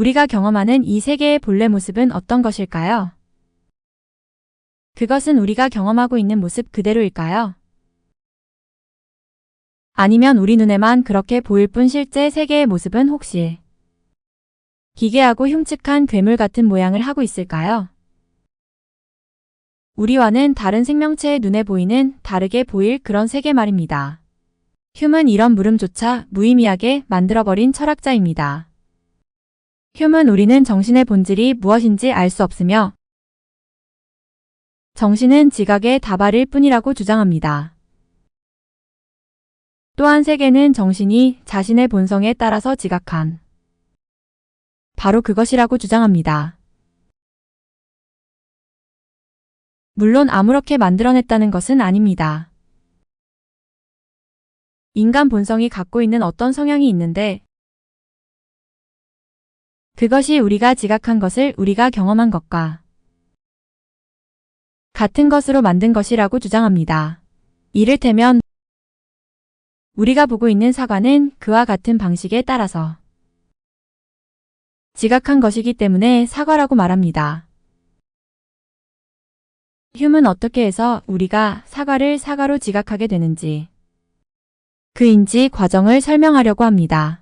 우리가 경험하는 이 세계의 본래 모습은 어떤 것일까요? 그것은 우리가 경험하고 있는 모습 그대로일까요? 아니면 우리 눈에만 그렇게 보일 뿐 실제 세계의 모습은 혹시 기괴하고 흉측한 괴물 같은 모양을 하고 있을까요? 우리와는 다른 생명체의 눈에 보이는 다르게 보일 그런 세계 말입니다. 휴은 이런 물음조차 무의미하게 만들어버린 철학자입니다. 휴은 우리는 정신의 본질이 무엇인지 알 수 없으며 정신은 지각의 다발일 뿐이라고 주장합니다. 또한 세계는 정신이 자신의 본성에 따라서 지각한 바로 그것이라고 주장합니다. 물론 아무렇게 만들어냈다는 것은 아닙니다. 인간 본성이 갖고 있는 어떤 성향이 있는데 그것이 우리가 지각한 것을 우리가 경험한 것과 같은 것으로 만든 것이라고 주장합니다. 이를테면 우리가 보고 있는 사과는 그와 같은 방식에 따라서 지각한 것이기 때문에 사과라고 말합니다. 휴은 어떻게 해서 우리가 사과를 사과로 지각하게 되는지 그 인지 과정을 설명하려고 합니다.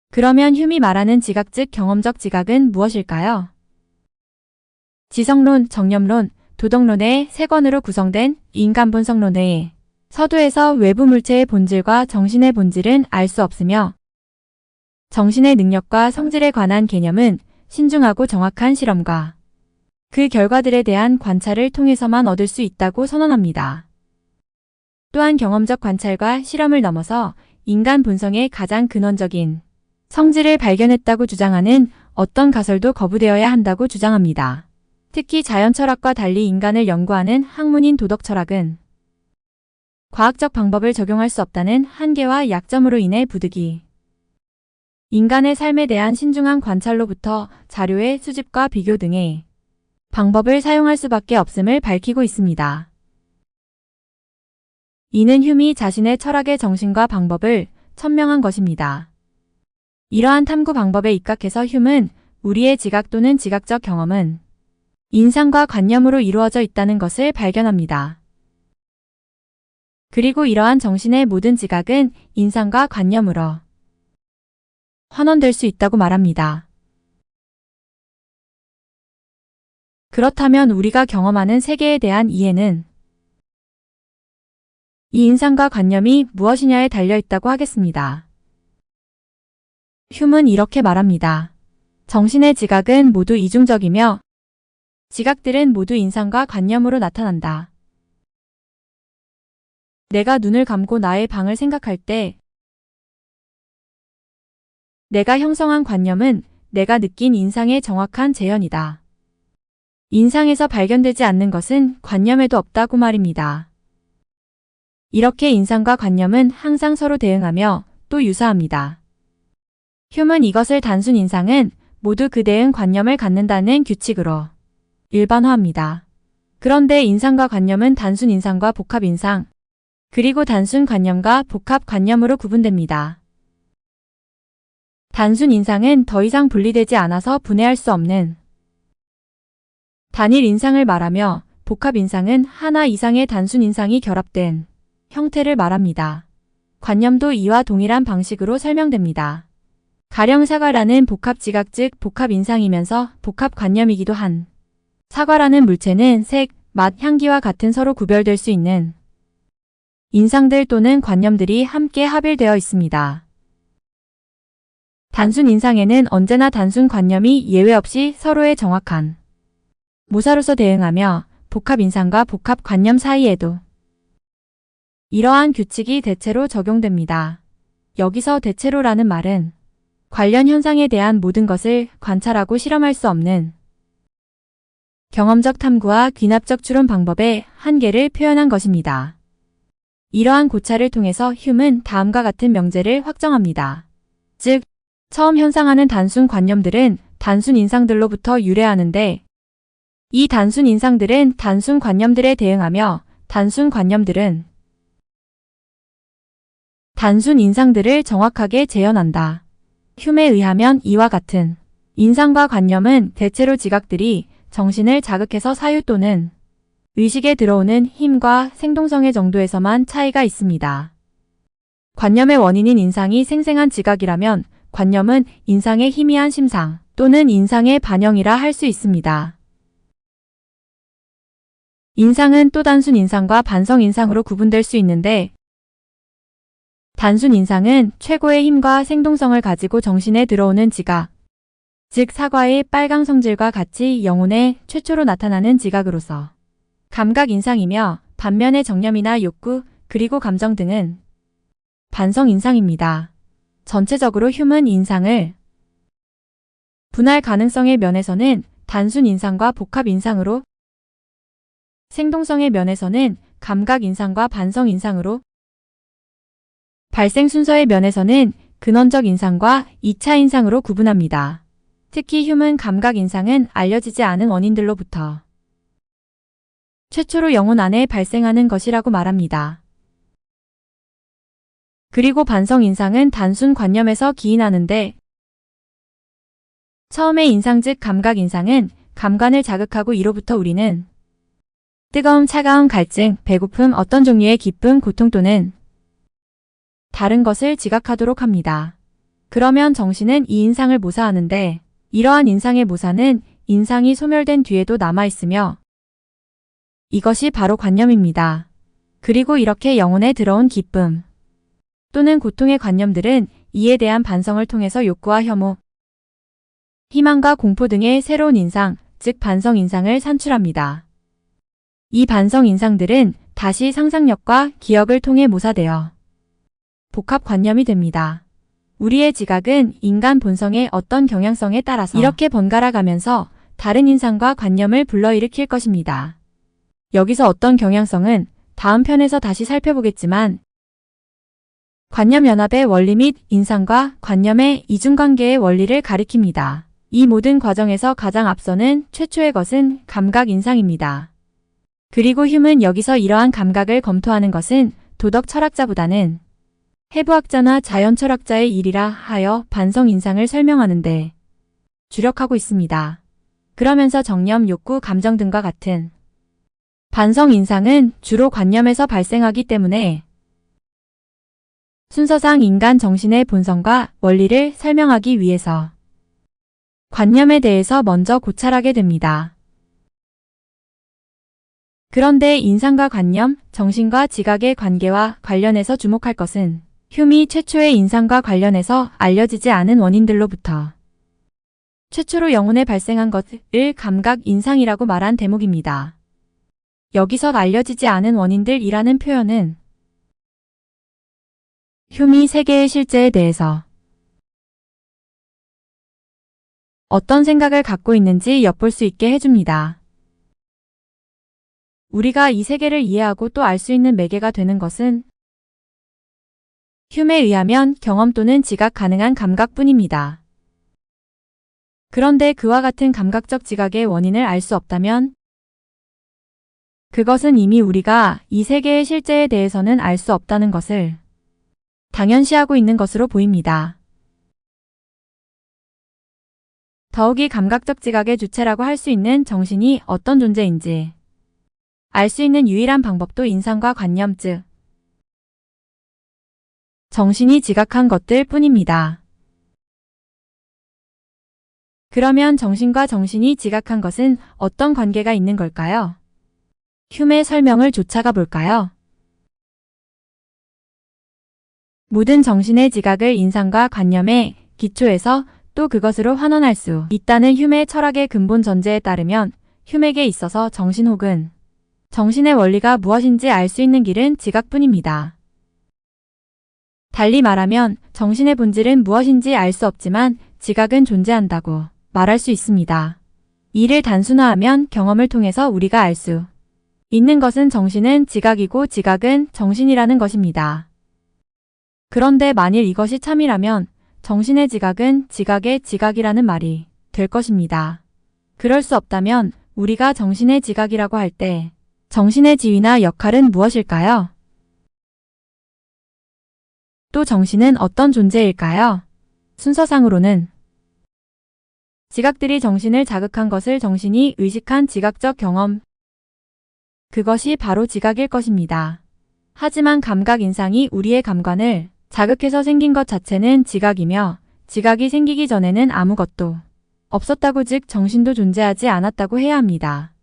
그러면 휴이 말하는 지각 즉 경험적 지각은 무엇일까요? 지성론, 정념론, 도덕론의 세 권으로 구성된 인간본성론의 서두에서 외부 물체의 본질과 정신의 본질은 알 수 없으며 정신의 능력과 성질에 관한 개념은 신중하고 정확한 실험과 그 결과들에 대한 관찰을 통해서만 얻을 수 있다고 선언합니다. 또한 경험적 관찰과 실험을 넘어서 인간 본성의 가장 근원적인 성질을 발견했다고 주장하는 어떤 가설도 거부되어야 한다고 주장합니다. 특히 자연철학과 달리 인간을 연구하는 학문인 도덕철학은 과학적 방법을 적용할 수 없다는 한계와 약점으로 인해 부득이 인간의 삶에 대한 신중한 관찰로부터 자료의 수집과 비교 등의 방법을 사용할 수밖에 없음을 밝히고 있습니다. 이는 휴이 자신의 철학의 정신과 방법을 천명한 것입니다. 이러한 탐구 방법에 입각해서 휴은 우리의 지각 또는 지각적 경험은 인상과 관념으로 이루어져 있다는 것을 발견합니다. 그리고 이러한 정신의 모든 지각은 인상과 관념으로 환원될 수 있다고 말합니다. 그렇다면 우리가 경험하는 세계에 대한 이해는 이 인상과 관념이 무엇이냐에 달려있다고 하겠습니다. 휴은 이렇게 말합니다. 정신의 지각은 모두 이중적이며 지각들은 모두 인상과 관념으로 나타난다. 내가 눈을 감고 나의 방을 생각할 때 내가 형성한 관념은 내가 느낀 인상의 정확한 재현이다. 인상에서 발견되지 않는 것은 관념에도 없다고 말입니다. 이렇게 인상과 관념은 항상 서로 대응하며 또 유사합니다. 휴은 이것을 단순 인상은 모두 그 대응 관념을 갖는다는 규칙으로 일반화합니다. 그런데 인상과 관념은 단순 인상과 복합 인상, 그리고 단순 관념과 복합 관념으로 구분됩니다. 단순 인상은 더 이상 분리되지 않아서 분해할 수 없는 단일 인상을 말하며 복합 인상은 하나 이상의 단순 인상이 결합된 형태를 말합니다. 관념도 이와 동일한 방식으로 설명됩니다. 가령 사과라는 복합 지각 즉 복합 인상이면서 복합 관념이기도 한 사과라는 물체는 색, 맛, 향기와 같은 서로 구별될 수 있는 인상들 또는 관념들이 함께 합일되어 있습니다. 단순 인상에는 언제나 단순 관념이 예외 없이 서로의 정확한 모사로서 대응하며 복합 인상과 복합 관념 사이에도 이러한 규칙이 대체로 적용됩니다. 여기서 대체로라는 말은 관련 현상에 대한 모든 것을 관찰하고 실험할 수 없는 경험적 탐구와 귀납적 추론 방법의 한계를 표현한 것입니다. 이러한 고찰을 통해서 휴은 다음과 같은 명제를 확정합니다. 즉, 처음 현상하는 단순 관념들은 단순 인상들로부터 유래하는데 이 단순 인상들은 단순 관념들에 대응하며 단순 관념들은 단순 인상들을 정확하게 재현한다. 흉에 의하면 이와 같은 인상과 관념은 대체로 지각들이 정신을 자극해서 사유 또는 의식에 들어오는 힘과 생동성의 정도에서만 차이가 있습니다. 관념의 원인인 인상이 생생한 지각이라면 관념은 인상의 희미한 심상 또는 인상의 반영이라 할 수 있습니다. 인상은 또 단순 인상과 반성 인상으로 구분될 수 있는데 단순 인상은 최고의 힘과 생동성을 가지고 정신에 들어오는 지각, 즉 사과의 빨강 성질과 같이 영혼에 최초로 나타나는 지각으로서 감각 인상이며 반면에 정념이나 욕구, 그리고 감정 등은 반성 인상입니다. 전체적으로 휴먼 인상을 분할 가능성의 면에서는 단순 인상과 복합 인상으로, 생동성의 면에서는 감각 인상과 반성 인상으로, 발생 순서의 면에서는 근원적 인상과 2차 인상으로 구분합니다. 특히 휴먼 감각 인상은 알려지지 않은 원인들로부터 최초로 영혼 안에 발생하는 것이라고 말합니다. 그리고 반성 인상은 단순 관념에서 기인하는데 처음의 인상 즉 감각 인상은 감관을 자극하고 이로부터 우리는 뜨거움, 차가움, 갈증, 배고픔, 어떤 종류의 기쁨, 고통 또는 다른 것을 지각하도록 합니다. 그러면 정신은 이 인상을 모사하는데 이러한 인상의 모사는 인상이 소멸된 뒤에도 남아있으며 이것이 바로 관념입니다. 그리고 이렇게 영혼에 들어온 기쁨 또는 고통의 관념들은 이에 대한 반성을 통해서 욕구와 혐오, 희망과 공포 등의 새로운 인상, 즉 반성 인상을 산출합니다. 이 반성 인상들은 다시 상상력과 기억을 통해 모사되어 복합 관념이 됩니다. 우리의 지각은 인간 본성의 어떤 경향성에 따라서 이렇게 번갈아 가면서 다른 인상과 관념을 불러일으킬 것입니다. 여기서 어떤 경향성은 다음 편에서 다시 살펴보겠지만 관념연합의 원리 및 인상과 관념의 이중관계의 원리를 가리킵니다. 이 모든 과정에서 가장 앞서는 최초의 것은 감각 인상입니다. 그리고 휴먼은 여기서 이러한 감각을 검토하는 것은 도덕 철학자보다는 해부학자나 자연철학자의 일이라 하여 반성 인상을 설명하는데 주력하고 있습니다. 그러면서 정념, 욕구, 감정 등과 같은 반성 인상은 주로 관념에서 발생하기 때문에 순서상 인간 정신의 본성과 원리를 설명하기 위해서 관념에 대해서 먼저 고찰하게 됩니다. 그런데 인상과 관념, 정신과 지각의 관계와 관련해서 주목할 것은 휴미 최초의 인상과 관련해서 알려지지 않은 원인들로부터 최초로 영혼에 발생한 것을 감각 인상이라고 말한 대목입니다. 여기서 알려지지 않은 원인들이라는 표현은 휴미 세계의 실제에 대해서 어떤 생각을 갖고 있는지 엿볼 수 있게 해줍니다. 우리가 이 세계를 이해하고 또 알 수 있는 매개가 되는 것은 휴메에 의하면 경험 또는 지각 가능한 감각뿐입니다. 그런데 그와 같은 감각적 지각의 원인을 알 수 없다면 그것은 이미 우리가 이 세계의 실제에 대해서는 알 수 없다는 것을 당연시하고 있는 것으로 보입니다. 더욱이 감각적 지각의 주체라고 할 수 있는 정신이 어떤 존재인지 알 수 있는 유일한 방법도 인상과 관념 즉 정신이 지각한 것들 뿐입니다. 그러면 정신과 정신이 지각한 것은 어떤 관계가 있는 걸까요? 휴메의 설명을 쫓아가 볼까요? 모든 정신의 지각을 인상과 관념의 기초에서 또 그것으로 환원할 수 있다는 휴메의 철학의 근본 전제에 따르면 휴메에게 있어서 정신 혹은 정신의 원리가 무엇인지 알 수 있는 길은 지각뿐입니다. 달리 말하면 정신의 본질은 무엇인지 알 수 없지만 지각은 존재한다고 말할 수 있습니다. 이를 단순화하면 경험을 통해서 우리가 알 수 있는 것은 정신은 지각이고 지각은 정신이라는 것입니다. 그런데 만일 이것이 참이라면 정신의 지각은 지각의 지각이라는 말이 될 것입니다. 그럴 수 없다면 우리가 정신의 지각이라고 할 때 정신의 지위나 역할은 무엇일까요? 또 정신은 어떤 존재일까요? 순서상으로는 지각들이 정신을 자극한 것을 정신이 의식한 지각적 경험, 그것이 바로 지각일 것입니다. 하지만 감각 인상이 우리의 감관을 자극해서 생긴 것 자체는 지각이며 지각이 생기기 전에는 아무것도 없었다고, 즉 정신도 존재하지 않았다고 해야 합니다.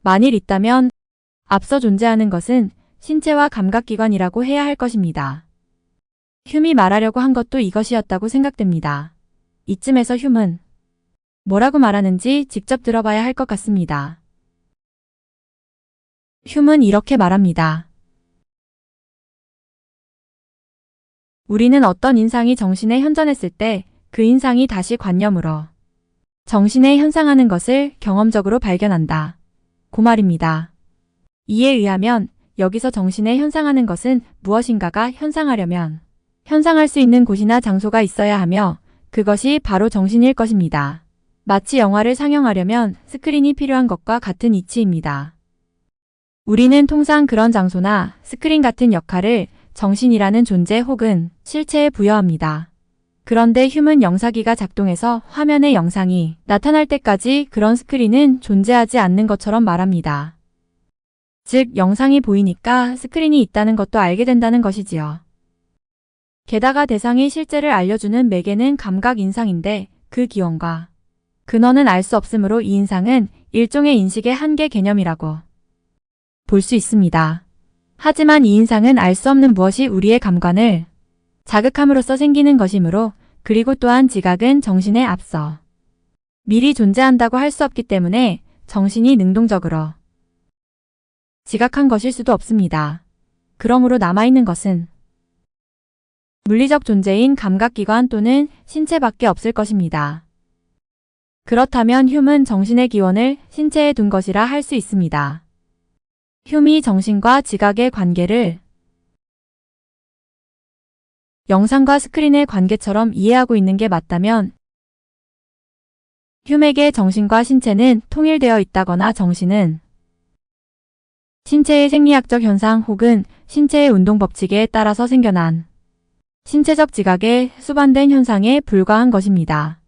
만일 있다면 앞서 존재하는 것은 신체와 감각기관이라고 해야 할 것입니다. 흉이 말하려고 한 것도 이것이었다고 생각됩니다. 이쯤에서 흉은 뭐라고 말하는지 직접 들어봐야 할 것 같습니다. 흉은 이렇게 말합니다. 우리는 어떤 인상이 정신에 현존했을 때 그 인상이 다시 관념으로 정신에 현상하는 것을 경험적으로 발견한다. 그 말입니다. 이에 의하면 여기서 정신에 현상하는 것은 무엇인가가 현상하려면 현상할 수 있는 곳이나 장소가 있어야 하며 그것이 바로 정신일 것입니다. 마치 영화를 상영하려면 스크린이 필요한 것과 같은 이치입니다. 우리는 통상 그런 장소나 스크린 같은 역할을 정신이라는 존재 혹은 실체에 부여합니다. 그런데 휴먼 영사기가 작동해서 화면에 영상이 나타날 때까지 그런 스크린은 존재하지 않는 것처럼 말합니다. 즉 영상이 보이니까 스크린이 있다는 것도 알게 된다는 것이지요. 게다가 대상이 실제를 알려주는 매개는 감각 인상인데 그 기원과 근원은 알 수 없으므로 이 인상은 일종의 인식의 한계 개념이라고 볼 수 있습니다. 하지만 이 인상은 알 수 없는 무엇이 우리의 감관을 자극함으로써 생기는 것이므로, 그리고 또한 지각은 정신에 앞서 미리 존재한다고 할 수 없기 때문에 정신이 능동적으로 지각한 것일 수도 없습니다. 그러므로 남아있는 것은 물리적 존재인 감각기관 또는 신체밖에 없을 것입니다. 그렇다면 흉은 정신의 기원을 신체에 둔 것이라 할 수 있습니다. 흉이 정신과 지각의 관계를 영상과 스크린의 관계처럼 이해하고 있는 게 맞다면 흉에게 정신과 신체는 통일되어 있다거나 정신은 신체의 생리학적 현상 혹은 신체의 운동 법칙에 따라서 생겨난 신체적 지각의 수반된 현상에 불과한 것입니다.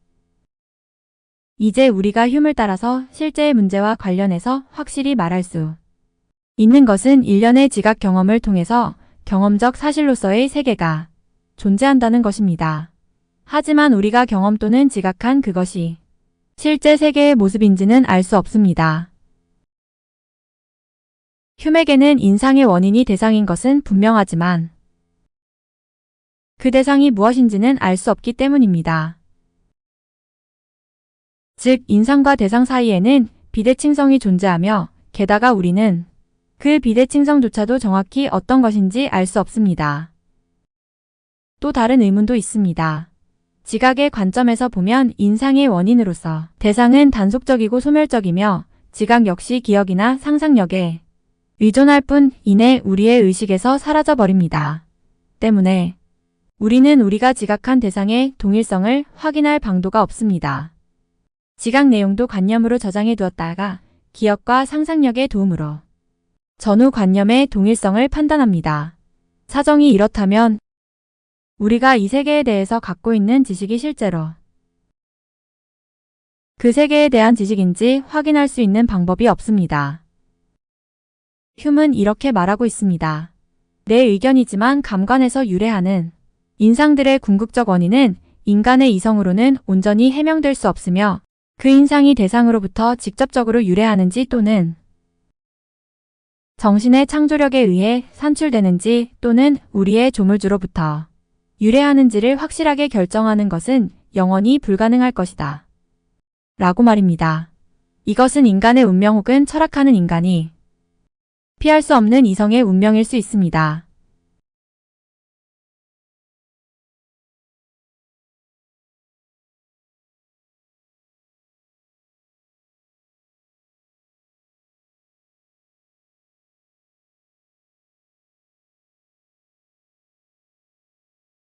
이제 우리가 흉을 따라서 실제의 문제와 관련해서 확실히 말할 수 있는 것은 일련의 지각 경험을 통해서 경험적 사실로서의 세계가 존재한다는 것입니다. 하지만 우리가 경험 또는 지각한 그것이 실제 세계의 모습인지는 알 수 없습니다. 흉에게는 인상의 원인이 대상인 것은 분명하지만 그 대상이 무엇인지는 알 수 없기 때문입니다. 즉 인상과 대상 사이에는 비대칭성이 존재하며 게다가 우리는 그 비대칭성조차도 정확히 어떤 것인지 알 수 없습니다. 또 다른 의문도 있습니다. 지각의 관점에서 보면 인상의 원인으로서 대상은 단속적이고 소멸적이며 지각 역시 기억이나 상상력에 의존할 뿐 이내 우리의 의식에서 사라져버립니다. 때문에 우리는 우리가 지각한 대상의 동일성을 확인할 방도가 없습니다. 지각 내용도 관념으로 저장해 두었다가 기억과 상상력의 도움으로 전후 관념의 동일성을 판단합니다. 사정이 이렇다면 우리가 이 세계에 대해서 갖고 있는 지식이 실제로 그 세계에 대한 지식인지 확인할 수 있는 방법이 없습니다. 흉은 이렇게 말하고 있습니다. 내 의견이지만 감관에서 유래하는 인상들의 궁극적 원인은 인간의 이성으로는 온전히 해명될 수 없으며 그 인상이 대상으로부터 직접적으로 유래하는지 또는 정신의 창조력에 의해 산출되는지 또는 우리의 조물주로부터 유래하는지를 확실하게 결정하는 것은 영원히 불가능할 것이다. 라고 말입니다. 이것은 인간의 운명 혹은 철학하는 인간이 피할 수 없는 이성의 운명일 수 있습니다.